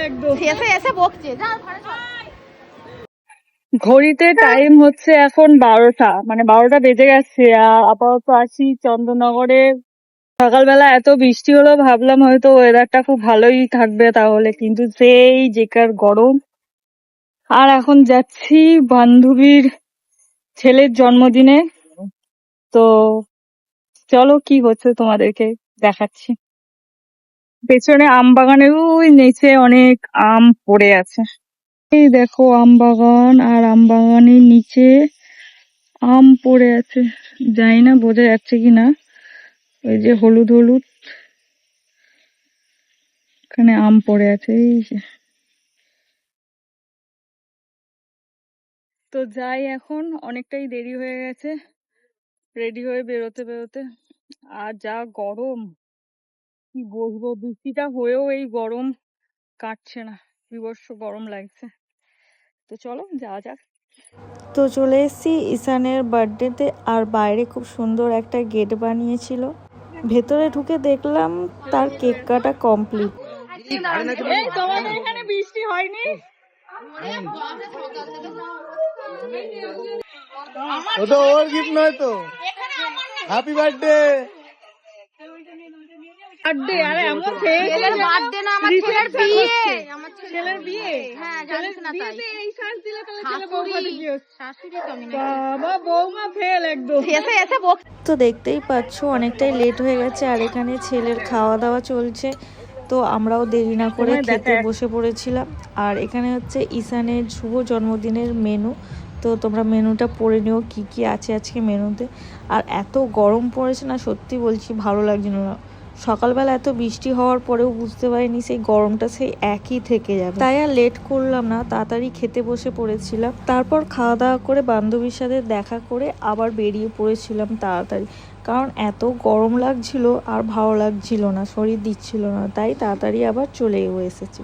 একদম শেষে এসে বকছে। ঘড়িতে টাইম হচ্ছে এখন 12টা, মানে 12টা বেজে গেছে। আপাতত আছি চন্দননগরে। সকালবেলা এত বৃষ্টি হলো, ভাবলাম হয়তো ওয়েদারটা খুব ভালোই থাকবে তাহলে, কিন্তু সেই যেকার গরম। আর এখন যাচ্ছি বান্ধবীর ছেলের জন্মদিনে। তো চলো কি হচ্ছে তোমাদেরকে দেখাচ্ছি। পেছনে আম বাগানের ওই নিচে অনেক আম পড়ে আছে। এই দেখো আম বাগান, আর আম বাগানের নিচে আম পড়ে আছে। জানি না বোঝা যাচ্ছে কিনা, ওই যে হলুদ হলুদ এখানে আম পড়ে আছে, এই যে। তো যাই, এখন অনেকটাই দেরি হয়ে গেছে রেডি হয়ে বেরোতে বেরোতে। আর যা গরম, কি বলবো, বৃষ্টিটা হয়েও এই গরম কাটছে না, বিভৎস গরম লাগছে। তো চলো যাওয়া যাক। তো চলে এসেছি ঈশানের বার্থডেতে। আর বাইরে খুব সুন্দর একটা গেট বানিয়েছিল। ভেতরে ঢুকে দেখলাম তার কেক কাটা কমপ্লিট। এই তোমাদের এখানে বৃষ্টি হয়নি? ও তো ওর গিফট নয় তো। Happy birthday. বার্থডে? আরে এমন ছেলের বার্থডে না, আমার ছেলের বিয়ে। আমার ছেলের বিয়ে? হ্যাঁ, জানিস না তাই। এই শ্বাস দিলে তাহলে ছেলে বৌমাতে কি হচ্ছে? শাশুড়ি তো আমি না। বাবা বৌমা ফেল একদম। শেষে এসে বক। তো দেখতেই পাচ্ছ অনেকটাই লেট হয়ে গেছে, আর এখানে ছেলের খাওয়া দাওয়া চলছে। তো আমরাও দেরি না করে খেতে বসে পড়েছিলাম। আর এখানে হচ্ছে ঈশানের শুভ জন্মদিনের মেনু। তো তোমরা মেনুটা পড়ে নিও কি কি আছে আজকে মেনুতে। আর এত গরম পড়েছে না, সত্যি বলছি ভালো লাগছিল না। সকালবেলা এত বৃষ্টি হওয়ার পরেও বুঝতে পারিনি সেই গরমটা সেই একই থেকে যাবে। তাই আর লেট করলাম না, তাড়াতাড়ি খেতে বসে পড়েছিলাম। তারপর খাওয়া দাওয়া করে বান্ধবীর সাথে দেখা করে আবার বেরিয়ে পড়েছিলাম তাড়াতাড়ি। কারণ এত গরম লাগছিল আর ভালো লাগছিল না, শরীর দিচ্ছিল না, তাই তাড়াতাড়ি আবার চলেও এসেছি।